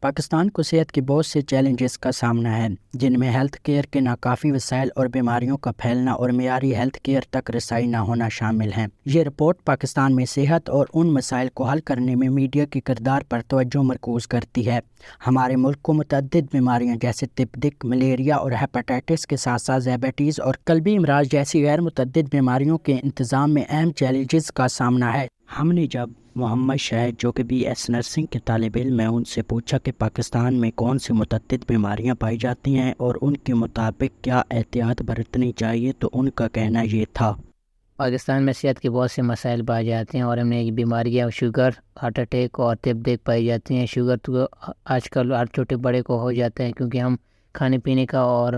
پاکستان کو صحت کے بہت سے چیلنجز کا سامنا ہے، جن میں ہیلتھ کیئر کے ناکافی وسائل اور بیماریوں کا پھیلنا اور معیاری ہیلتھ کیئر تک رسائی نہ ہونا شامل ہیں۔ یہ رپورٹ پاکستان میں صحت اور ان مسائل کو حل کرنے میں میڈیا کے کردار پر توجہ مرکوز کرتی ہے۔ ہمارے ملک کو متعدد بیماریاں جیسے تپ، ملیریا اور ہیپاٹائٹس کے ساتھ ساتھ ذیابیطس اور قلبی امراض جیسی غیر متعدد بیماریوں کے انتظام میں اہم چیلنجز کا سامنا ہے۔ ہم نے جب محمد شاہد جو کہ BS نرسنگ کے طالب علم ہیں ان سے پوچھا کہ پاکستان میں کون سی متعدد بیماریاں پائی جاتی ہیں اور ان کے مطابق کیا احتیاط برتنی چاہیے، تو ان کا کہنا یہ تھا۔ پاکستان میں صحت کے بہت سے مسائل پائے جاتے ہیں اور ہم نے بیماریاں شوگر، ہارٹ اٹیک اور تپ پائی جاتی ہیں۔ شوگر تو آج کل ہر چھوٹے بڑے کو ہو جاتا ہے، کیونکہ ہم کھانے پینے کا اور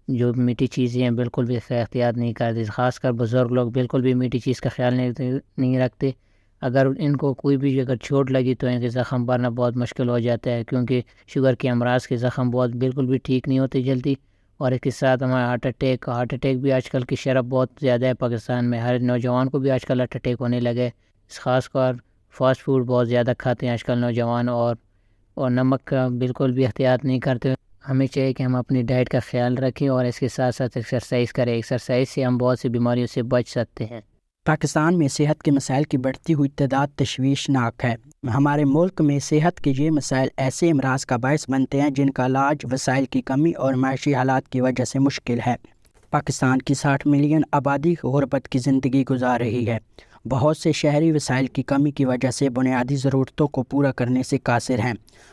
جو میٹھی چیزیں ہیں بالکل بھی احتیاط نہیں کرتے، خاص کر بزرگ لوگ بالکل بھی میٹھی چیز کا خیال نہیں رکھتے۔ اگر ان کو کوئی بھی اگر چوٹ لگی تو ان کے زخم بھرنا بہت مشکل ہو جاتا ہے، کیونکہ شوگر کے امراض کے زخم بالکل بھی ٹھیک نہیں ہوتے جلدی۔ اور اس کے ساتھ ہمارا ہارٹ اٹیک بھی آج کل کی شرح بہت زیادہ ہے پاکستان میں۔ ہر نوجوان کو بھی آج کل ہارٹ اٹیک ہونے لگے، خاص کر فاسٹ فوڈ بہت زیادہ کھاتے ہیں آج کل نوجوان، اور نمک کا بالکل بھی احتیاط نہیں کرتے۔ ہمیں چاہیے کہ ہم اپنی ڈائٹ کا خیال رکھیں اور اس کے ساتھ ساتھ ایکسرسائز کریں۔ ایکسرسائز سے ہم بہت سی بیماریوں سے بچ سکتے ہیں۔ پاکستان میں صحت کے مسائل کی بڑھتی ہوئی تعداد تشویشناک ہے۔ ہمارے ملک میں صحت کے یہ مسائل ایسے امراض کا باعث بنتے ہیں جن کا علاج وسائل کی کمی اور معاشی حالات کی وجہ سے مشکل ہے۔ پاکستان کی 60 ملین آبادی غربت کی زندگی گزار رہی ہے۔ بہت سے شہری وسائل کی کمی کی وجہ سے بنیادی ضرورتوں کو پورا کرنے سے قاصر ہیں۔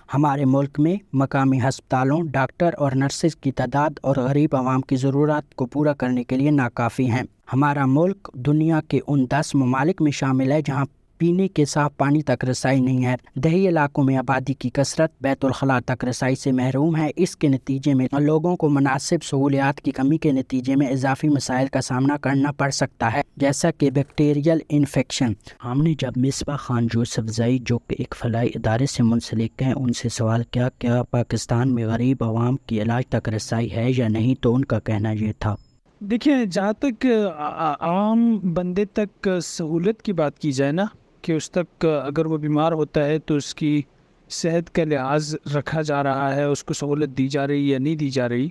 ہمارے ملک میں مقامی ہسپتالوں، ڈاکٹر اور نرسز کی تعداد اور غریب عوام کی ضرورت کو پورا کرنے کے لیے ناکافی ہیں۔ ہمارا ملک دنیا کے ان 10 ممالک میں شامل ہے جہاں پینے کے صاف پانی تک رسائی نہیں ہے۔ دیہی علاقوں میں آبادی کی کثرت بیت الخلاء تک رسائی سے محروم ہے۔ اس کے نتیجے میں لوگوں کو مناسب سہولیات کی کمی کے نتیجے میں اضافی مسائل کا سامنا کرنا پڑ سکتا ہے، جیسا کہ بیکٹیریل انفیکشن۔ ہم نے جب مصباح خان یوسفزئی جو کہ ایک فلاحی ادارے سے منسلک ہیں ان سے سوال کیا کیا پاکستان میں غریب عوام کی علاج تک رسائی ہے یا نہیں، تو ان کا کہنا یہ تھا۔ دیکھیں، جہاں تک عام بندے تک سہولت کی بات کی جائے نا، کہ اس تک اگر وہ بیمار ہوتا ہے تو اس کی صحت کا لحاظ رکھا جا رہا ہے، اس کو سہولت دی جا رہی یا نہیں دی جا رہی،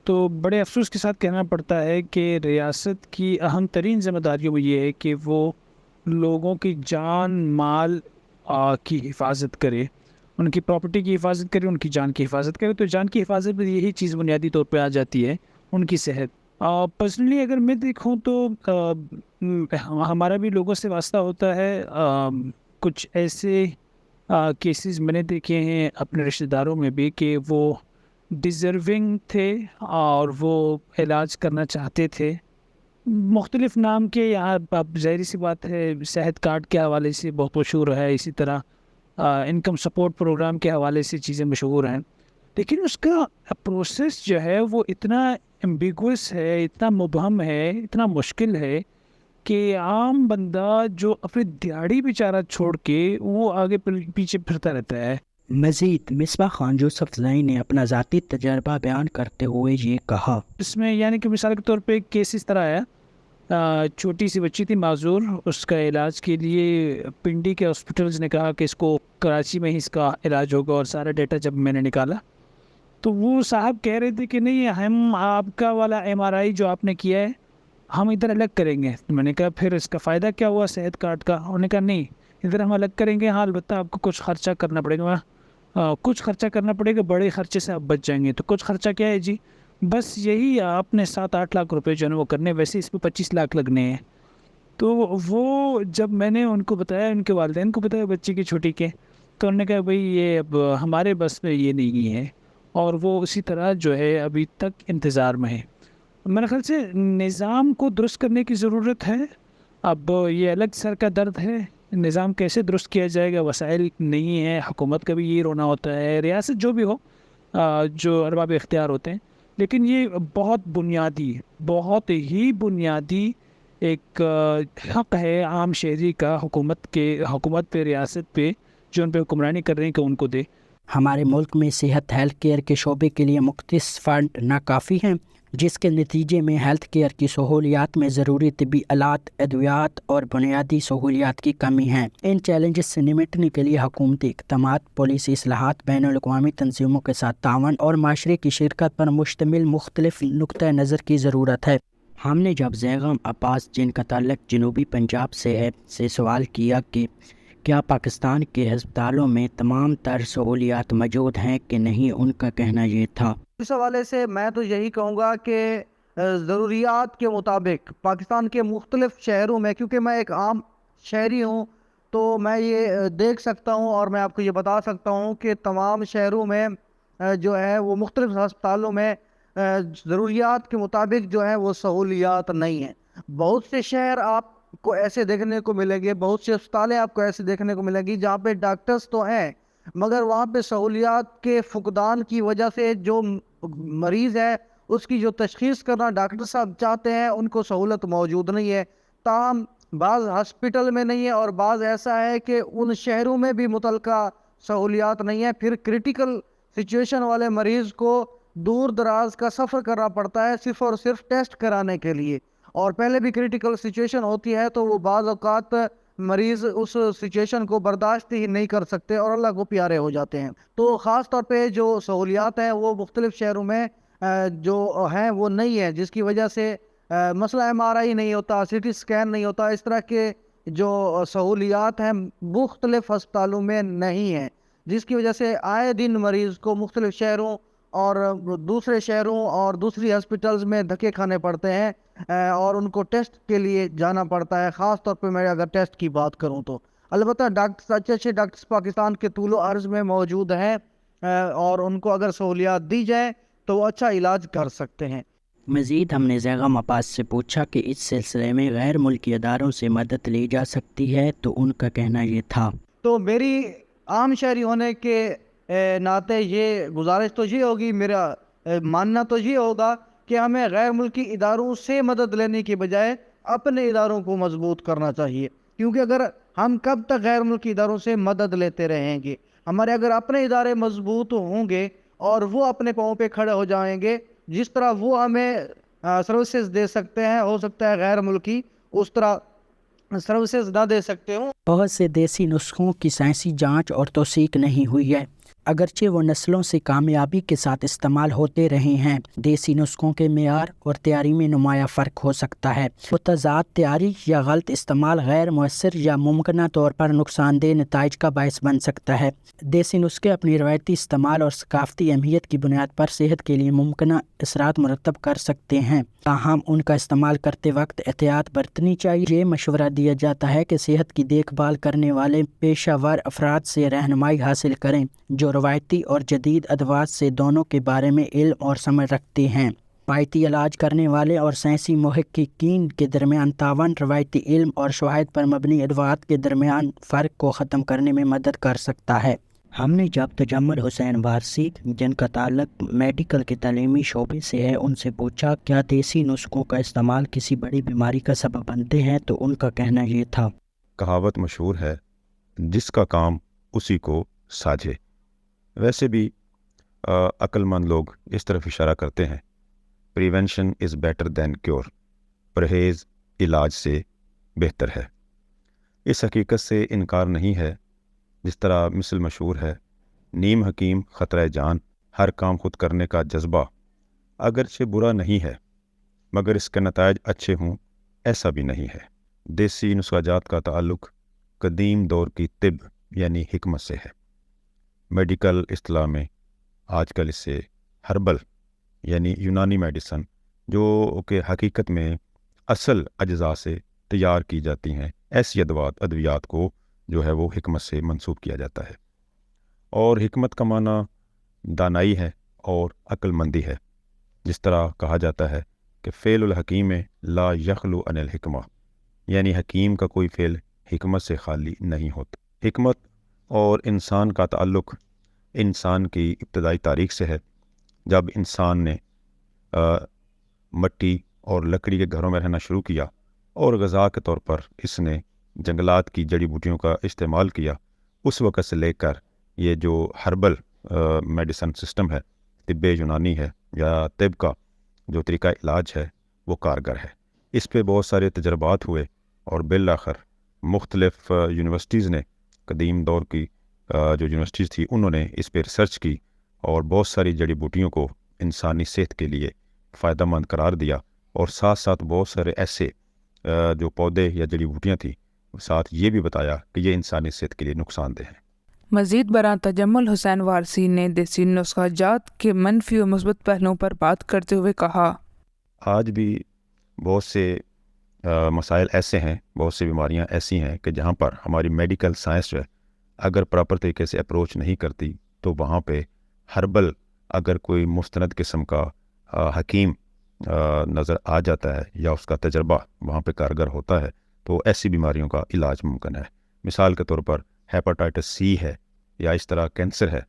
تو بڑے افسوس کے ساتھ کہنا پڑتا ہے کہ ریاست کی اہم ترین ذمہ داریوں میں یہ ہے کہ وہ لوگوں کی جان مال کی حفاظت کرے، ان کی پراپرٹی کی حفاظت کرے، ان کی جان کی حفاظت کرے۔ تو جان کی حفاظت میں یہی چیز بنیادی طور پہ آ جاتی ہے، ان کی صحت۔ پرسنلی اگر میں دیکھوں تو ہمارا بھی لوگوں سے واسطہ ہوتا ہے۔ کچھ ایسے کیسز میں نے دیکھے ہیں اپنے رشتہ داروں میں بھی کہ وہ ڈیزرونگ تھے اور وہ علاج کرنا چاہتے تھے، مختلف نام کے، یہاں اب ظاہری سی بات ہے صحت کارڈ کے حوالے سے بہت مشہور ہے، اسی طرح انکم سپورٹ پروگرام کے حوالے سے چیزیں مشہور ہیں، لیکن اس کا پروسیس جو ہے وہ اتنا ایمبیگوس ہے، اتنا مبہم ہے، اتنا مشکل ہے کہ عام بندہ جو اپنی دیہڑی بیچارہ چھوڑ کے وہ آگے پیچھے پھرتا رہتا ہے۔ مزید مصباح خان یوسفزئی نے اپنا ذاتی تجربہ بیان کرتے ہوئے یہ کہا۔ اس میں یعنی کہ مثال کے طور پہ ایک کیس اس طرح آیا، چھوٹی سی بچی تھی معذور، اس کا علاج کے لیے پنڈی کے ہاسپٹلز نے کہا کہ اس کو کراچی میں ہی اس کا علاج ہوگا، اور سارا ڈیٹا جب میں نے نکالا تو وہ صاحب کہہ رہے تھے کہ نہیں، ہم آپ کا والا MRI جو آپ نے کیا ہے ہم ادھر الگ کریں گے۔ میں نے کہا پھر اس کا فائدہ کیا ہوا صحت کارڈ کا؟ انہوں نے کہا نہیں، ادھر ہم الگ کریں گے، ہاں البتہ آپ کو کچھ خرچہ کرنا پڑے گا، کچھ خرچہ کرنا پڑے گا، بڑے خرچے سے آپ بچ جائیں گے۔ تو کچھ خرچہ کیا ہے جی؟ بس یہی آپ نے 7-8 لاکھ روپے جو ہے وہ کرنے، ویسے اس پہ 25 لاکھ لگنے ہیں۔ تو وہ جب میں نے ان کو بتایا، ان کے والدین کو بتایا بچی کی چھوٹی کے، تو انہوں نے کہا بھئی یہ اب ہمارے بس میں یہ نہیں ہے، اور وہ اسی طرح جو ہے ابھی تک انتظار میں ہے۔ میرے خیال سے نظام کو درست کرنے کی ضرورت ہے۔ اب یہ الگ سر کا درد ہے، نظام کیسے درست کیا جائے گا، وسائل نہیں ہے، حکومت کا بھی یہ رونا ہوتا ہے، ریاست جو بھی ہو، جو ارباب اختیار ہوتے ہیں، لیکن یہ بہت بنیادی، بہت ہی بنیادی ایک حق ہے عام شہری کا، حکومت پہ، ریاست پہ، جو ان پہ حکمرانی کر رہے ہیں، کہ ان کو دے۔ ہمارے ملک میں صحت ہیلتھ کیئر کے شعبے کے لیے مختص فنڈ ناکافی ہیں۔ جس کے نتیجے میں ہیلتھ کیئر کی سہولیات میں ضروری طبی آلات، ادویات اور بنیادی سہولیات کی کمی ہے۔ ان چیلنجز سے نمٹنے کے لیے حکومتی اقدامات، پالیسی اصلاحات، بین الاقوامی تنظیموں کے ساتھ تعاون اور معاشرے کی شرکت پر مشتمل مختلف نقطۂ نظر کی ضرورت ہے۔ ہم نے جب زیغم عباس، جن کا تعلق جنوبی پنجاب سے ہے، سے سوال کیا کہ کیا پاکستان کے ہسپتالوں میں تمام تر سہولیات موجود ہیں کہ نہیں، ان کا کہنا یہ تھا۔ اس حوالے سے میں تو یہی کہوں گا کہ ضروریات کے مطابق پاکستان کے مختلف شہروں میں، کیونکہ میں ایک عام شہری ہوں تو میں یہ دیکھ سکتا ہوں اور میں آپ کو یہ بتا سکتا ہوں کہ تمام شہروں میں جو ہے وہ مختلف ہسپتالوں میں ضروریات کے مطابق جو ہے وہ سہولیات نہیں ہیں۔ بہت سے شہر آپ کو ایسے دیکھنے کو ملیں گے، بہت سے اسپتالیں آپ کو ایسے دیکھنے کو ملیں گی جہاں پہ ڈاکٹرز تو ہیں مگر وہاں پہ سہولیات کے فقدان کی وجہ سے جو مریض ہے اس کی جو تشخیص کرنا ڈاکٹر صاحب چاہتے ہیں ان کو سہولت موجود نہیں ہے۔ تاہم بعض ہاسپٹل میں نہیں ہے اور بعض ایسا ہے کہ ان شہروں میں بھی متعلقہ سہولیات نہیں ہے۔ پھر کرٹیکل سچویشن والے مریض کو دور دراز کا سفر کرنا پڑتا ہے صرف اور صرف ٹیسٹ کرانے کے لیے، اور پہلے بھی کرٹیکل سچویشن ہوتی ہے تو وہ بعض اوقات مریض اس سچویشن کو برداشت ہی نہیں کر سکتے اور اللہ کو پیارے ہو جاتے ہیں۔ تو خاص طور پہ جو سہولیات ہیں وہ مختلف شہروں میں جو ہیں وہ نہیں ہے، جس کی وجہ سے مسئلہ MRI نہیں ہوتا، CT اسکین نہیں ہوتا، اس طرح کے جو سہولیات ہیں مختلف ہسپتالوں میں نہیں ہیں، جس کی وجہ سے آئے دن مریض کو مختلف شہروں اور دوسرے شہروں اور دوسری ہاسپٹلز میں دھکے کھانے پڑتے ہیں اور ان کو ٹیسٹ کے لیے جانا پڑتا ہے۔ خاص طور پہ میں اگر ٹیسٹ کی بات کروں تو البتہ ڈاکٹر اچھے ڈاکٹرز پاکستان کے طول و عرض میں موجود ہیں اور ان کو اگر سہولیات دی جائیں تو وہ اچھا علاج کر سکتے ہیں۔ مزید ہم نے زیغم عباس سے پوچھا کہ اس سلسلے میں غیر ملکی اداروں سے مدد لی جا سکتی ہے تو ان کا کہنا یہ تھا۔ تو میری عام شہری ہونے کے ناطے یہ گزارش تو یہ ہوگی، میرا ماننا تو یہ ہوگا کہ ہمیں غیر ملکی اداروں سے مدد لینے کی بجائے اپنے اداروں کو مضبوط کرنا چاہیے، کیونکہ اگر ہم کب تک غیر ملکی اداروں سے مدد لیتے رہیں گے، ہمارے اگر اپنے ادارے مضبوط ہوں گے اور وہ اپنے پاؤں پہ کھڑے ہو جائیں گے، جس طرح وہ ہمیں سروسز دے سکتے ہیں، ہو سکتا ہے غیر ملکی اس طرح سروسز نہ دے سکتے ہوں۔ بہت سے دیسی نسخوں کی سائنسی جانچ اور توثیق نہیں ہوئی ہے، اگرچہ وہ نسلوں سے کامیابی کے ساتھ استعمال ہوتے رہے ہیں۔ دیسی نسخوں کے معیار اور تیاری میں نمایاں فرق ہو سکتا ہے۔ متضاد تیاری یا غلط استعمال غیر مؤثر یا ممکنہ طور پر نقصان دہ نتائج کا باعث بن سکتا ہے۔ دیسی نسخے اپنی روایتی استعمال اور ثقافتی اہمیت کی بنیاد پر صحت کے لیے ممکنہ اثرات مرتب کر سکتے ہیں، تاہم ان کا استعمال کرتے وقت احتیاط برتنی چاہیے۔ یہ مشورہ دیا جاتا ہے کہ صحت کی دیکھ بھال کرنے والے پیشہ ور افراد سے رہنمائی حاصل کریں جو روایتی اور جدید ادوات سے دونوں کے بارے میں علم اور سمجھ رکھتے ہیں۔ روایتی علاج کرنے والے اور سائنسی محققین کے درمیان تعاون روایتی علم اور شواہد پر مبنی ادوات کے درمیان فرق کو ختم کرنے میں مدد کر سکتا ہے۔ ہم نے جب تجمل حسین وارثی، جن کا تعلق میڈیکل کے تعلیمی شعبے سے ہے، ان سے پوچھا کیا دیسی نسخوں کا استعمال کسی بڑی بیماری کا سبب بنتے ہیں تو ان کا کہنا یہ تھا۔ کہاوت مشہور ہے، جس کا کام اسی کو ساجھے۔ ویسے بھی عقل مند لوگ اس طرف اشارہ کرتے ہیں، prevention is better than cure, پرہیز علاج سے بہتر ہے۔ اس حقیقت سے انکار نہیں ہے، جس طرح مثل مشہور ہے، نیم حکیم خطرہ جان، ہر کام خود کرنے کا جذبہ اگرچہ برا نہیں ہے مگر اس کے نتائج اچھے ہوں ایسا بھی نہیں ہے۔ دیسی نسخہ جات کا تعلق قدیم دور کی طب یعنی حکمت سے ہے۔ میڈیکل اصطلاح میں آج کل اس سے ہربل یعنی یونانی میڈیسن، جو کہ حقیقت میں اصل اجزاء سے تیار کی جاتی ہیں، ایسی ادویات کو جو ہے وہ حکمت سے منسوب کیا جاتا ہے۔ اور حکمت کا معنی دانائی ہے اور عقل مندی ہے، جس طرح کہا جاتا ہے کہ فعل الحکیم لا یخلو عن الحکمہ، یعنی حکیم کا کوئی فعل حکمت سے خالی نہیں ہوتا۔ حکمت اور انسان کا تعلق انسان کی ابتدائی تاریخ سے ہے، جب انسان نے مٹی اور لکڑی کے گھروں میں رہنا شروع کیا اور غذا کے طور پر اس نے جنگلات کی جڑی بوٹیوں کا استعمال کیا، اس وقت سے لے کر یہ جو ہربل میڈیسن سسٹم ہے، طب یونانی ہے یا طب کا، جو طریقہ علاج ہے وہ کارگر ہے۔ اس پہ بہت سارے تجربات ہوئے اور بالآخر مختلف یونیورسٹیز نے، قدیم دور کی جو یونیورسٹیز تھی انہوں نے اس پہ ریسرچ کی اور بہت ساری جڑی بوٹیوں کو انسانی صحت کے لیے فائدہ مند قرار دیا، اور ساتھ ساتھ بہت سارے ایسے جو پودے یا جڑی بوٹیاں تھیں ساتھ یہ بھی بتایا کہ یہ انسانی صحت کے لیے نقصان دہ ہیں۔ مزید برآں تجمل حسین وارثی نے دیسی نسخہ جات کے منفی اور مثبت پہلوؤں پر بات کرتے ہوئے کہا، آج بھی بہت سے مسائل ایسے ہیں، بہت سی بیماریاں ایسی ہیں کہ جہاں پر ہماری میڈیکل سائنس جو ہے اگر پراپر طریقے سے اپروچ نہیں کرتی تو وہاں پہ ہربل اگر کوئی مستند قسم کا حکیم نظر آ جاتا ہے یا اس کا تجربہ وہاں پہ کارگر ہوتا ہے تو ایسی بیماریوں کا علاج ممکن ہے۔ مثال کے طور پر ہیپاٹائٹس سی ہے یا اس طرح کینسر ہے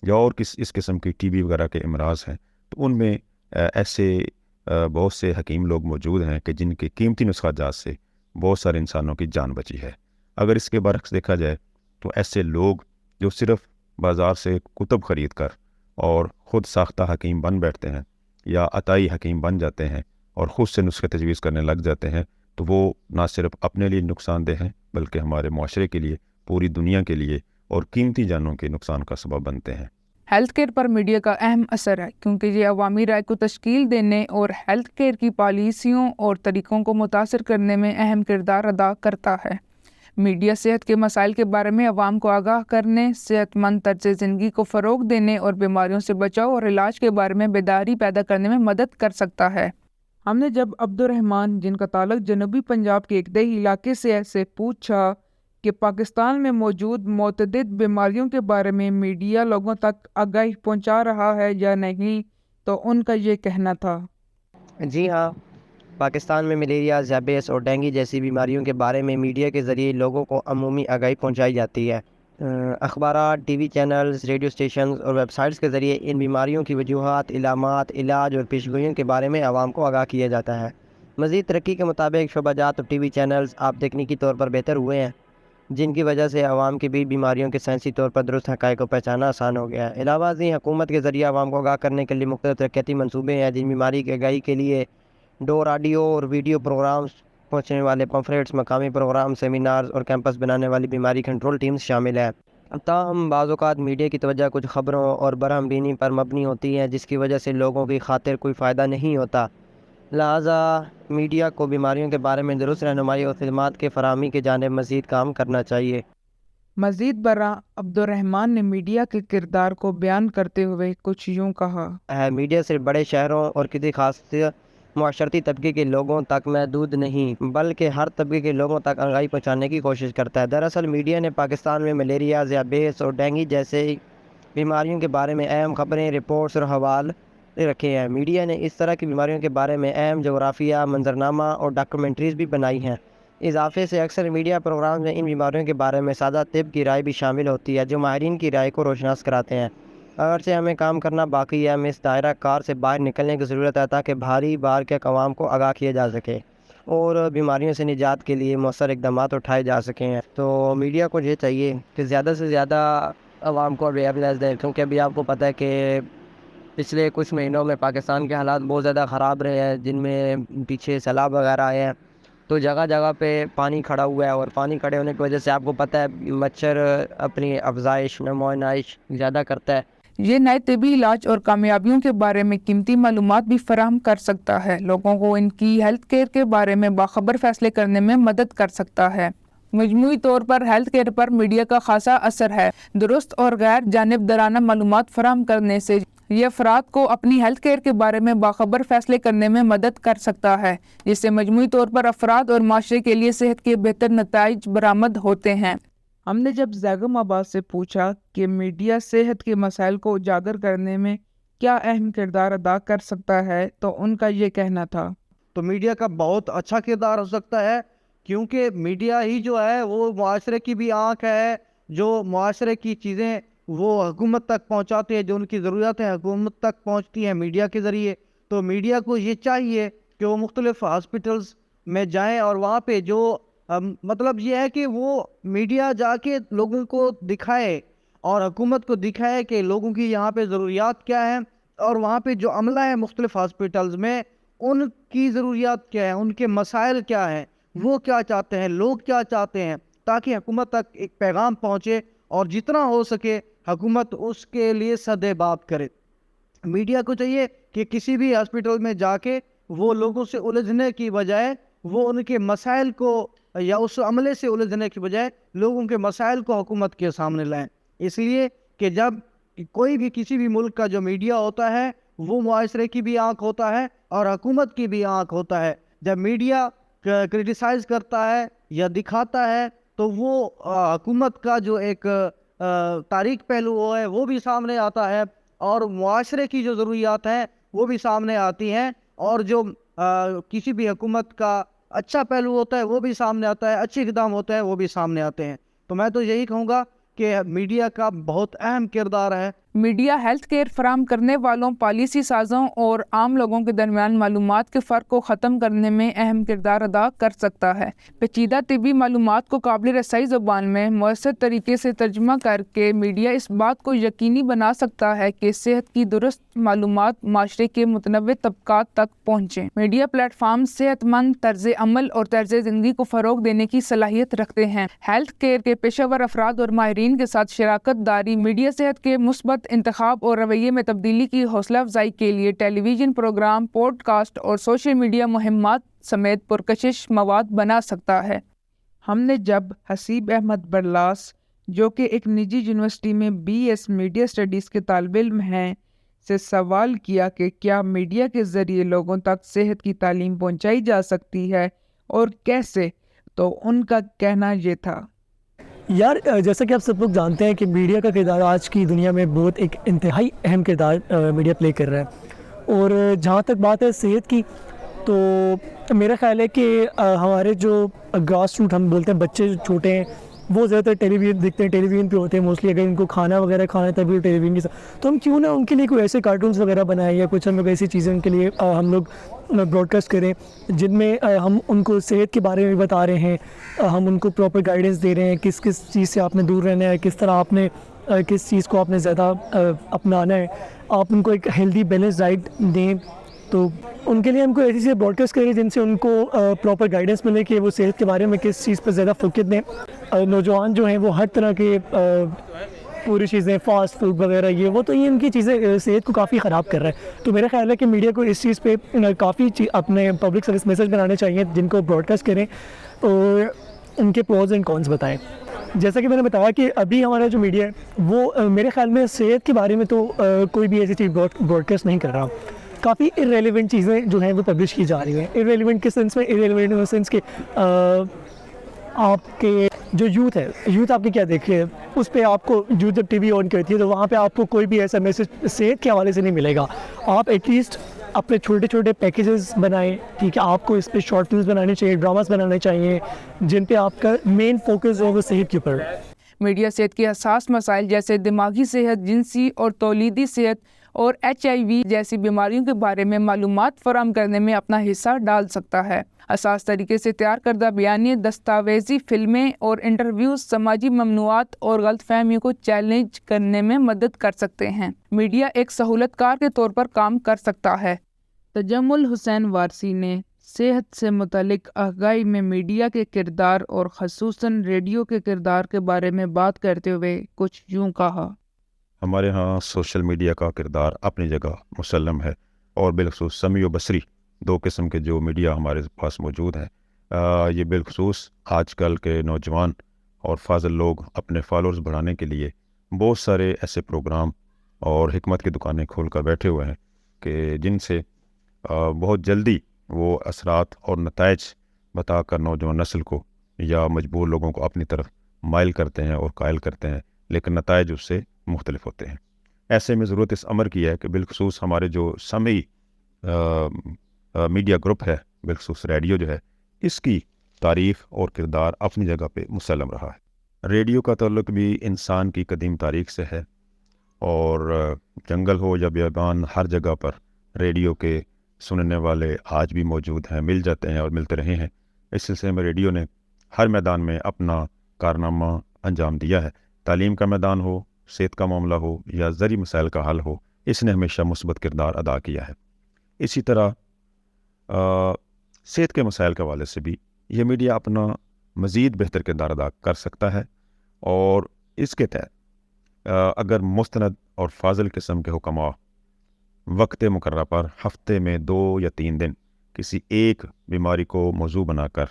یا اور اس قسم کی ٹی بی وغیرہ کے امراض ہیں، تو ان میں ایسے بہت سے حکیم لوگ موجود ہیں کہ جن کے قیمتی نسخہ جات سے بہت سارے انسانوں کی جان بچی ہے۔ اگر اس کے برعکس دیکھا جائے تو ایسے لوگ جو صرف بازار سے کتب خرید کر اور خود ساختہ حکیم بن بیٹھتے ہیں یا عطائی حکیم بن جاتے ہیں اور خود سے نسخے تجویز کرنے لگ جاتے ہیں، تو وہ نہ صرف اپنے لیے نقصان دہ ہیں بلکہ ہمارے معاشرے کے لیے، پوری دنیا کے لیے اور قیمتی جانوں کے نقصان کا سبب بنتے ہیں۔ ہیلتھ کیئر پر میڈیا کا اہم اثر ہے کیونکہ یہ عوامی رائے کو تشکیل دینے اور ہیلتھ کیئر کی پالیسیوں اور طریقوں کو متاثر کرنے میں اہم کردار ادا کرتا ہے۔ میڈیا صحت کے مسائل کے بارے میں عوام کو آگاہ کرنے، صحت مند طرز زندگی کو فروغ دینے اور بیماریوں سے بچاؤ اور علاج کے بارے میں بیداری پیدا کرنے میں مدد کر سکتا ہے۔ ہم نے جب عبد الرحمان، جن کا تعلق جنوبی پنجاب کے ایک دیہی علاقے سے ہے، سے پوچھا کہ پاکستان میں موجود متعدد بیماریوں کے بارے میں میڈیا لوگوں تک آگاہی پہنچا رہا ہے یا نہیں، تو ان کا یہ کہنا تھا، جی ہاں، پاکستان میں ملیریا، ذیابیطس اور ڈینگی جیسی بیماریوں کے بارے میں میڈیا کے ذریعے لوگوں کو عمومی آگاہی پہنچائی جاتی ہے۔ اخبارات، T V channels, radio stations اور ویب سائٹس کے ذریعے ان بیماریوں کی وجوہات، علامات، علاج اور پیشگوئیوں کے بارے میں عوام کو آگاہ کیا جاتا ہے۔ مزید ترقی کے مطابق شعبہ جات اور ٹی وی چینلز آپ تکنیکی طور پر بہتر ہوئے ہیں، جن کی وجہ سے عوام کے بیچ بیماریوں کے سائنسی طور پر درست حقائق کو پہچانا آسان ہو گیا ہے۔ علاوہ ازیں حکومت کے ذریعے عوام کو آگاہ کرنے کے لیے مختلف ترقیاتی منصوبے ہیں، جن بیماری کی آگاہی کے لیے ڈور آڈیو اور ویڈیو پروگرامز، پہنچنے والے پمفلیٹس، مقامی پروگرام، سیمینارز اور کیمپس بنانے والی بیماری کنٹرول ٹیمز شامل ہیں۔ تاہم بعض اوقات میڈیا کی توجہ کچھ خبروں اور برہم بینی پر مبنی ہوتی ہے، جس کی وجہ سے لوگوں کی خاطر کوئی فائدہ نہیں ہوتا۔ لہٰذا میڈیا کو بیماریوں کے بارے میں درست رہنمائی اور خدمات کے فراہمی کی جانب مزید کام کرنا چاہیے۔ مزید برآں عبد الرحمان نے میڈیا کے کردار کو بیان کرتے ہوئے کچھ یوں کہا، میڈیا صرف بڑے شہروں اور کسی خاص معاشرتی طبقے کے لوگوں تک محدود نہیں بلکہ ہر طبقے کے لوگوں تک آگاہی پہنچانے کی کوشش کرتا ہے۔ دراصل میڈیا نے پاکستان میں ملیریا، ذیابیطس اور ڈینگی جیسے بیماریوں کے بارے میں اہم خبریں، رپورٹس اور حوالے رکھے ہیں۔ میڈیا نے اس طرح کی بیماریوں کے بارے میں اہم جغرافیہ، منظرنامہ اور ڈاکومنٹریز بھی بنائی ہیں۔ اضافے سے اکثر میڈیا پروگرامز میں ان بیماریوں کے بارے میں سادہ طب کی رائے بھی شامل ہوتی ہے، جو ماہرین کی رائے کو روشناس کراتے ہیں۔ اگرچہ ہمیں کام کرنا باقی ہے، ہمیں اس دائرہ کار سے باہر نکلنے کی ضرورت ہے تاکہ بھاری بار کے عوام کو آگاہ کیا جا سکے اور بیماریوں سے نجات کے لیے مؤثر اقدامات اٹھائے جا سکیں۔ تو میڈیا کو یہ چاہیے کہ زیادہ سے زیادہ عوام کو اویئرنیس دیں، کیونکہ ابھی آپ کو پتہ ہے کہ پچھلے کچھ مہینوں میں پاکستان کے حالات بہت زیادہ خراب رہے ہیں، جن میں پیچھے سیلاب وغیرہ آئے ہیں، تو جگہ جگہ پہ پانی کھڑا ہوا ہے، اور پانی کھڑے ہونے کی وجہ سے آپ کو پتہ ہے مچھر اپنی افزائش، نمو و نمائش زیادہ کرتا ہے۔ یہ نئے طبی علاج اور کامیابیوں کے بارے میں قیمتی معلومات بھی فراہم کر سکتا ہے، لوگوں کو ان کی ہیلتھ کیئر کے بارے میں باخبر فیصلے کرنے میں مدد کر سکتا ہے۔ مجموعی طور پر ہیلتھ کیئر پر میڈیا کا خاصا اثر ہے۔ درست اور غیر جانبدارانہ معلومات فراہم کرنے سے یہ افراد کو اپنی ہیلتھ کیئر کے بارے میں باخبر فیصلے کرنے میں مدد کر سکتا ہے، جس سے مجموعی طور پر افراد اور معاشرے کے لیے صحت کے بہتر نتائج برآمد ہوتے ہیں۔ ہم نے جب زیغم آباد سے پوچھا کہ میڈیا صحت کے مسائل کو اجاگر کرنے میں کیا اہم کردار ادا کر سکتا ہے، تو ان کا یہ کہنا تھا، تو میڈیا کا بہت اچھا کردار ہو سکتا ہے، کیونکہ میڈیا ہی جو ہے وہ معاشرے کی بھی آنکھ ہے، جو معاشرے کی چیزیں وہ حکومت تک پہنچاتے ہیں، جو ان کی ضرورت ہے حکومت تک پہنچتی ہیں میڈیا کے ذریعے۔ تو میڈیا کو یہ چاہیے کہ وہ مختلف ہاسپٹلز میں جائیں اور وہاں پہ جو مطلب یہ ہے کہ وہ میڈیا جا کے لوگوں کو دکھائے اور حکومت کو دکھائے کہ لوگوں کی یہاں پہ ضروریات کیا ہیں، اور وہاں پہ جو عملہ ہے مختلف ہاسپٹلز میں، ان کی ضروریات کیا ہیں، ان کے مسائل کیا ہیں، وہ کیا چاہتے ہیں، لوگ کیا چاہتے ہیں، تاکہ حکومت تک ایک پیغام پہنچے اور جتنا ہو سکے حکومت اس کے لیے صدے بات کرے۔ میڈیا کو چاہیے کہ کسی بھی ہاسپٹل میں جا کے وہ لوگوں سے الجھنے کی بجائے وہ ان کے مسائل کو، یا اس عملے سے الجھنے کی بجائے لوگوں کے مسائل کو حکومت کے سامنے لائیں۔ اس لیے کہ جب کوئی بھی کسی بھی ملک کا جو میڈیا ہوتا ہے وہ معاشرے کی بھی آنکھ ہوتا ہے اور حکومت کی بھی آنکھ ہوتا ہے۔ جب میڈیا کرٹیسائز کرتا ہے یا دکھاتا ہے تو وہ حکومت کا جو ایک تاریخ پہلو ہے وہ بھی سامنے آتا ہے، اور معاشرے کی جو ضروریات ہیں وہ بھی سامنے آتی ہیں، اور جو کسی بھی حکومت کا اچھا پہلو ہوتا ہے وہ بھی سامنے آتا ہے، اچھے اقدام ہوتے ہیں وہ بھی سامنے آتے ہیں۔ تو میں تو یہی کہوں گا کہ میڈیا کا بہت اہم کردار ہے۔ میڈیا ہیلتھ کیئر فراہم کرنے والوں، پالیسی سازوں اور عام لوگوں کے درمیان معلومات کے فرق کو ختم کرنے میں اہم کردار ادا کر سکتا ہے۔ پیچیدہ طبی معلومات کو قابل رسائی زبان میں مؤثر طریقے سے ترجمہ کر کے میڈیا اس بات کو یقینی بنا سکتا ہے کہ صحت کی درست معلومات معاشرے کے متنوع طبقات تک پہنچیں۔ میڈیا پلیٹ فارم صحت مند طرز عمل اور طرز زندگی کو فروغ دینے کی صلاحیت رکھتے ہیں۔ ہیلتھ کیئر کے پیشہ ور افراد اور ماہرین کے ساتھ شراکت داری میڈیا صحت کے مثبت انتخاب اور رویے میں تبدیلی کی حوصلہ افزائی کے لیے ٹیلی ویژن پروگرام، پوڈ کاسٹ اور سوشل میڈیا مہمات سمیت پرکشش مواد بنا سکتا ہے۔ ہم نے جب حسیب احمد برلاس، جو کہ ایک نجی یونیورسٹی میں BS میڈیا اسٹڈیز کے طالب علم ہیں، سے سوال کیا کہ کیا میڈیا کے ذریعے لوگوں تک صحت کی تعلیم پہنچائی جا سکتی ہے اور کیسے، تو ان کا کہنا یہ تھا۔ یار جیسا کہ آپ سب لوگ جانتے ہیں کہ میڈیا کا کردار آج کی دنیا میں بہت ایک انتہائی اہم کردار میڈیا پلے کر رہا ہے، اور جہاں تک بات ہے صحت کی، تو میرا خیال ہے کہ ہمارے جو گراس روٹ ہم بولتے ہیں، بچے جو چھوٹے ہیں وہ زیادہ تر ٹیلی ویژن دیکھتے ہیں، ٹیلی ویژن پہ ہوتے ہیں موسٹلی، اگر ان کو کھانا وغیرہ کھانا ہے تبھی ٹیلی ویژن کے ساتھ، تو ہم کیوں نہ ان کے لیے کوئی ایسے کارٹونس وغیرہ بنائیں یا کچھ ہم لوگ ایسی چیزیں ان کے لیے ہم لوگ براڈ کاسٹ کریں جن میں ہم ان کو صحت کے بارے میں بتا رہے ہیں، ہم ان کو پراپر گائیڈنس دے رہے ہیں کس کس چیز سے آپ نے دور رہنا ہے، کس طرح آپ نے کس چیز کو آپ نے زیادہ اپنانا ہے، آپ ان کو ایک ہیلدی بیلنس ڈائٹ دیں۔ تو ان کے لیے ہم کو ایسی چیزیں براڈ کاسٹ کریں جن سے ان کو پراپر گائیڈنس ملے کہ وہ صحت کے بارے میں کس چیز پر زیادہ فوکس دیں۔ نوجوان جو ہیں وہ ہر طرح کے پوری چیزیں، فاسٹ فوڈ وغیرہ، یہ ان کی چیزیں صحت کو کافی خراب کر رہا ہے۔ تو میرا خیال ہے کہ میڈیا کو اس چیز پہ کافی اپنے پبلک سروس میسج بنانے چاہیے جن کو براڈ کاسٹ کریں اور ان کے پروز اینڈ کونس بتائیں۔ جیسا کہ میں نے بتایا کہ ابھی ہمارا جو میڈیا ہے وہ میرے خیال میں صحت کے بارے میں تو کوئی بھی ایسی چیز براڈ کاسٹ نہیں کر رہا۔ کافی ارریلیونٹ چیزیں جو ہیں وہ پبلش کی جا رہی ہیں۔ ارریلیونٹ کس سینس میں؟ ارریلیونٹ ان سینس کہ آپ کے جو یوتھ آپ کی کیا دیکھ رہے ہیں، اس پہ آپ کو جو جب ٹی وی آن کرتی ہے تو وہاں پہ آپ کو کوئی بھی ایسا میسج صحت کے حوالے سے نہیں ملے گا۔ آپ ایٹ لیسٹ اپنے چھوٹے چھوٹے پیکیجز بنائیں، ٹھیک ہے، آپ کو اس پہ شارٹ فلمز بنانے چاہیے، ڈراماز بنانے چاہیے جن پہ آپ کا مین فوکس ہو وہ صحت کے اوپر۔ میڈیا صحت کے حساس مسائل جیسے دماغی صحت، جنسی اور تولیدی صحت اور HIV جیسی بیماریوں کے بارے میں معلومات فراہم کرنے میں اپنا حصہ ڈال سکتا ہے۔ حساس طریقے سے تیار کردہ بیانیے، دستاویزی فلمیں اور انٹرویوز سماجی ممنوعات اور غلط فہمیوں کو چیلنج کرنے میں مدد کر سکتے ہیں۔ میڈیا ایک سہولت کار کے طور پر کام کر سکتا ہے۔ تجمل حسین وارثی نے صحت سے متعلق آگاہی میں میڈیا کے کردار اور خصوصاً ریڈیو کے کردار کے بارے میں بات کرتے ہوئے کچھ یوں کہا۔ ہمارے ہاں سوشل میڈیا کا کردار اپنی جگہ مسلم ہے، اور بالخصوص سمیع و بصری دو قسم کے جو میڈیا ہمارے پاس موجود ہیں، یہ بالخصوص آج کل کے نوجوان اور فاضل لوگ اپنے فالوورز بڑھانے کے لیے بہت سارے ایسے پروگرام اور حکمت کی دکانیں کھول کر بیٹھے ہوئے ہیں کہ جن سے بہت جلدی وہ اثرات اور نتائج بتا کر نوجوان نسل کو یا مجبور لوگوں کو اپنی طرف مائل کرتے ہیں اور قائل کرتے ہیں، لیکن نتائج اس سے مختلف ہوتے ہیں۔ ایسے میں ضرورت اس امر کی ہے کہ بالخصوص ہمارے جو سمعی میڈیا گروپ ہے، بالخصوص ریڈیو جو ہے، اس کی تعریف اور کردار اپنی جگہ پہ مسلم رہا ہے۔ ریڈیو کا تعلق بھی انسان کی قدیم تاریخ سے ہے، اور جنگل ہو یا بیابان ہر جگہ پر ریڈیو کے سننے والے آج بھی موجود ہیں، مل جاتے ہیں اور ملتے رہے ہیں۔ اس سلسلے میں ریڈیو نے ہر میدان میں اپنا کارنامہ انجام دیا ہے، تعلیم کا میدان ہو، صحت کا معاملہ ہو یا زرعی مسائل کا حل ہو، اس نے ہمیشہ مثبت کردار ادا کیا ہے۔ اسی طرح صحت کے مسائل کے حوالے سے بھی یہ میڈیا اپنا مزید بہتر کردار ادا کر سکتا ہے، اور اس کے تحت اگر مستند اور فاضل قسم کے حکماء وقت مقررہ پر ہفتے میں 2 یا 3 دن کسی ایک بیماری کو موضوع بنا کر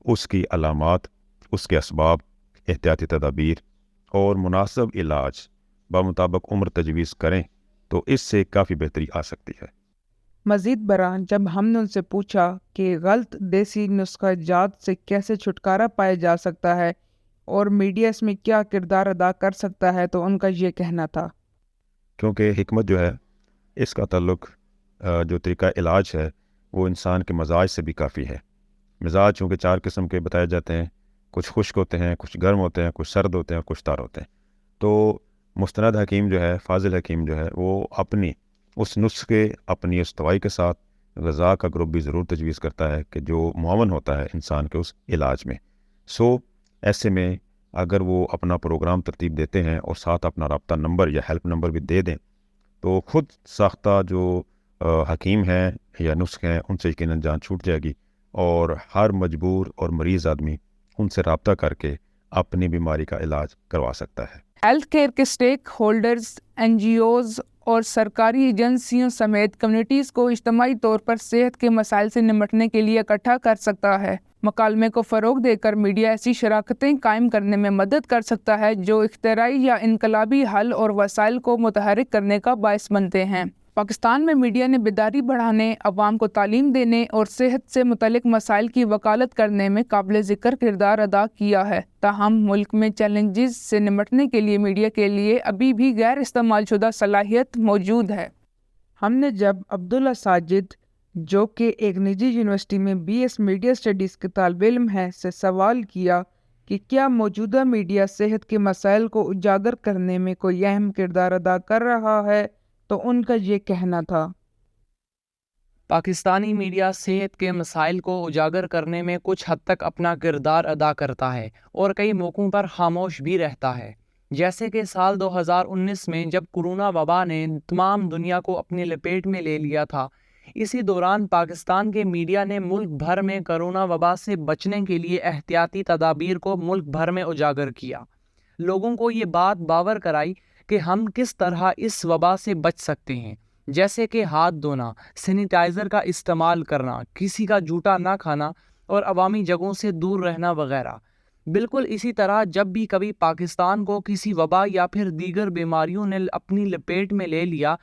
اس کی علامات، اس کے اسباب، احتیاطی تدابیر اور مناسب علاج بمطابق عمر تجویز کریں تو اس سے کافی بہتری آ سکتی ہے۔ مزید برآں جب ہم نے ان سے پوچھا کہ غلط دیسی نسخہ جات سے کیسے چھٹکارا پایا جا سکتا ہے اور میڈیا اس میں کیا کردار ادا کر سکتا ہے، تو ان کا یہ کہنا تھا، کیونکہ حکمت جو ہے اس کا تعلق جو طریقہ علاج ہے وہ انسان کے مزاج سے بھی کافی ہے۔ مزاج چونکہ 4 قسم کے بتائے جاتے ہیں، کچھ خشک ہوتے ہیں، کچھ گرم ہوتے ہیں، کچھ سرد ہوتے ہیں، کچھ تار ہوتے ہیں۔ تو مستند حکیم جو ہے، فاضل حکیم جو ہے، وہ اپنی اس نسخے، اپنی اس دوائی کے ساتھ غذا کا گروپ بھی ضرور تجویز کرتا ہے کہ جو معاون ہوتا ہے انسان کے اس علاج میں۔ ایسے میں اگر وہ اپنا پروگرام ترتیب دیتے ہیں اور ساتھ اپنا رابطہ نمبر یا ہیلپ نمبر بھی دے دیں تو خود ساختہ جو حکیم ہیں یا نسخے ہیں ان سے یقیناً جان چھوٹ جائے گی، اور ہر مجبور اور مریض آدمی ان سے رابطہ کر کے اپنی بیماری کا علاج کروا سکتا ہے۔ ہیلتھ کیئر کے stakeholders, N G Os اور سرکاری ایجنسیوں سمیت کمیونٹیز کو اجتماعی طور پر صحت کے مسائل سے نمٹنے کے لیے اکٹھا کر سکتا ہے۔ مکالمے کو فروغ دے کر میڈیا ایسی شراکتیں قائم کرنے میں مدد کر سکتا ہے جو اختراعی یا انقلابی حل اور وسائل کو متحرک کرنے کا باعث بنتے ہیں۔ پاکستان میں میڈیا نے بیداری بڑھانے، عوام کو تعلیم دینے اور صحت سے متعلق مسائل کی وکالت کرنے میں قابل ذکر کردار ادا کیا ہے۔ تاہم ملک میں چیلنجز سے نمٹنے کے لیے میڈیا کے لیے ابھی بھی غیر استعمال شدہ صلاحیت موجود ہے۔ ہم نے جب عبداللہ ساجد، جو کہ ایک نجی یونیورسٹی میں BS میڈیا اسٹڈیز کے طالب علم ہیں، سے سوال کیا کہ کیا موجودہ میڈیا صحت کے مسائل کو اجاگر کرنے میں کوئی اہم کردار ادا کر رہا ہے، تو ان کا یہ کہنا تھا، پاکستانی میڈیا صحت کے مسائل کو اجاگر کرنے میں کچھ حد تک اپنا کردار ادا کرتا ہے اور کئی موقعوں پر خاموش بھی رہتا ہے، جیسے کہ سال 2019 میں جب کورونا وبا نے تمام دنیا کو اپنی لپیٹ میں لے لیا تھا۔ اسی دوران پاکستان کے میڈیا نے ملک بھر میں کرونا وبا سے بچنے کے لیے احتیاطی تدابیر کو ملک بھر میں اجاگر کیا، لوگوں کو یہ بات باور کرائی کہ ہم کس طرح اس وبا سے بچ سکتے ہیں، جیسے کہ ہاتھ دھونا، سینیٹائزر کا استعمال کرنا، کسی کا جوتا نہ کھانا اور عوامی جگہوں سے دور رہنا وغیرہ۔ بالکل اسی طرح جب بھی کبھی پاکستان کو کسی وبا یا پھر دیگر بیماریوں نے اپنی لپیٹ میں لے لیا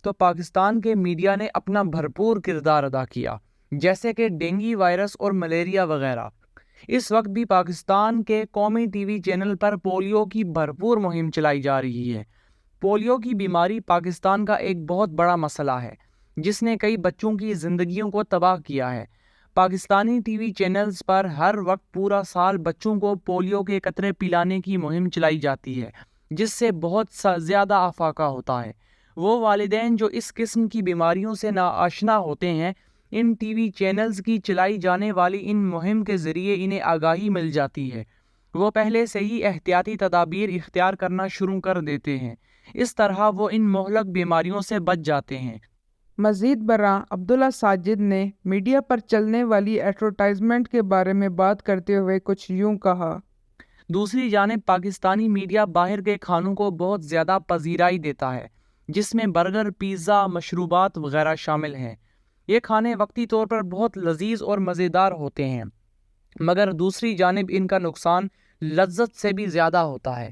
تو پاکستان کے میڈیا نے اپنا بھرپور کردار ادا کیا، جیسے کہ ڈینگی وائرس اور ملیریا وغیرہ۔ اس وقت بھی پاکستان کے قومی ٹی وی چینل پر پولیو کی بھرپور مہم چلائی جا رہی ہے۔ پولیو کی بیماری پاکستان کا ایک بہت بڑا مسئلہ ہے جس نے کئی بچوں کی زندگیوں کو تباہ کیا ہے۔ پاکستانی ٹی وی چینلز پر ہر وقت پورا سال بچوں کو پولیو کے قطرے پلانے کی مہم چلائی جاتی ہے، جس سے بہت زیادہ افاقہ ہوتا ہے۔ وہ والدین جو اس قسم کی بیماریوں سے ناآشنا ہوتے ہیں، ان ٹی وی چینلز کی چلائی جانے والی ان مہم کے ذریعے انہیں آگاہی مل جاتی ہے، وہ پہلے سے ہی احتیاطی تدابیر اختیار کرنا شروع کر دیتے ہیں، اس طرح وہ ان مہلک بیماریوں سے بچ جاتے ہیں۔ مزید برآں عبداللہ ساجد نے میڈیا پر چلنے والی ایڈورٹائزمنٹ کے بارے میں بات کرتے ہوئے کچھ یوں کہا، دوسری جانب پاکستانی میڈیا باہر کے کھانوں کو بہت زیادہ پذیرائی دیتا ہے، جس میں برگر، پیزا، مشروبات وغیرہ شامل ہیں۔ یہ کھانے وقتی طور پر بہت لذیذ اور مزیدار ہوتے ہیں، مگر دوسری جانب ان کا نقصان لذت سے بھی زیادہ ہوتا ہے۔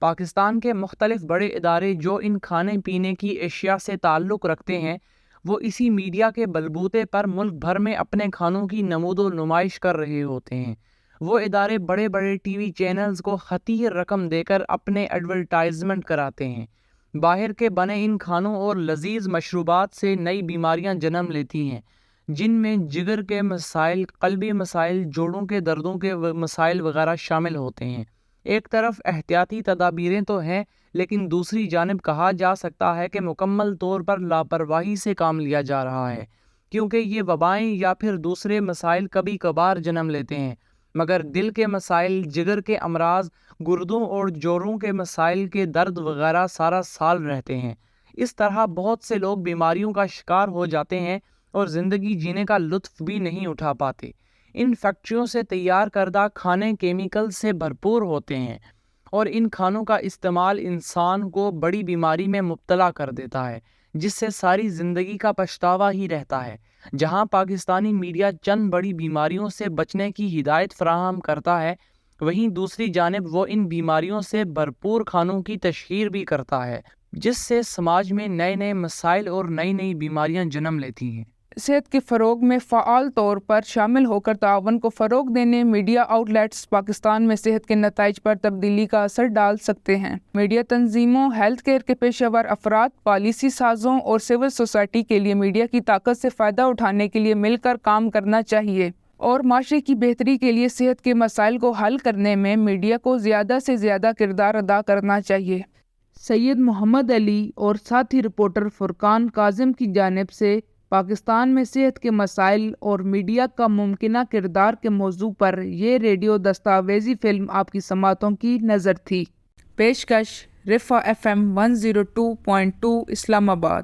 پاکستان کے مختلف بڑے ادارے جو ان کھانے پینے کی اشیاء سے تعلق رکھتے ہیں، وہ اسی میڈیا کے بلبوتے پر ملک بھر میں اپنے کھانوں کی نمود و نمائش کر رہے ہوتے ہیں۔ وہ ادارے بڑے بڑے ٹی وی چینلز کو خطیر رقم دے کر اپنے ایڈورٹائزمنٹ کراتے ہیں۔ باہر کے بنے ان کھانوں اور لذیذ مشروبات سے نئی بیماریاں جنم لیتی ہیں، جن میں جگر کے مسائل، قلبی مسائل، جوڑوں کے دردوں کے مسائل وغیرہ شامل ہوتے ہیں۔ ایک طرف احتیاطی تدابیریں تو ہیں، لیکن دوسری جانب کہا جا سکتا ہے کہ مکمل طور پر لاپرواہی سے کام لیا جا رہا ہے، کیونکہ یہ وبائیں یا پھر دوسرے مسائل کبھی کبھار جنم لیتے ہیں، مگر دل کے مسائل، جگر کے امراض، گردوں اور جوڑوں کے مسائل کے درد وغیرہ سارا سال رہتے ہیں۔ اس طرح بہت سے لوگ بیماریوں کا شکار ہو جاتے ہیں اور زندگی جینے کا لطف بھی نہیں اٹھا پاتے۔ ان فیکٹریوں سے تیار کردہ کھانے کیمیکل سے بھرپور ہوتے ہیں اور ان کھانوں کا استعمال انسان کو بڑی بیماری میں مبتلا کر دیتا ہے، جس سے ساری زندگی کا پچھتاوا ہی رہتا ہے۔ جہاں پاکستانی میڈیا چند بڑی بیماریوں سے بچنے کی ہدایت فراہم کرتا ہے، وہیں دوسری جانب وہ ان بیماریوں سے بھرپور کھانوں کی تشہیر بھی کرتا ہے، جس سے سماج میں نئے نئے مسائل اور نئی نئی بیماریاں جنم لیتی ہیں۔ صحت کے فروغ میں فعال طور پر شامل ہو کر تعاون کو فروغ دینے میڈیا آؤٹ لیٹس پاکستان میں صحت کے نتائج پر تبدیلی کا اثر ڈال سکتے ہیں۔ میڈیا تنظیموں، ہیلتھ کیئر کے پیشہ ور افراد، پالیسی سازوں اور سول سوسائٹی کے لیے میڈیا کی طاقت سے فائدہ اٹھانے کے لیے مل کر کام کرنا چاہیے اور معاشرے کی بہتری کے لیے صحت کے مسائل کو حل کرنے میں میڈیا کو زیادہ سے زیادہ کردار ادا کرنا چاہیے۔ سید محمد علی اور ساتھی رپورٹر فرقان کاظم کی جانب سے پاکستان میں صحت کے مسائل اور میڈیا کا ممکنہ کردار کے موضوع پر یہ ریڈیو دستاویزی فلم آپ کی سماعتوں کی نظر تھی۔ پیشکش رفا FM 102.2 اسلام آباد۔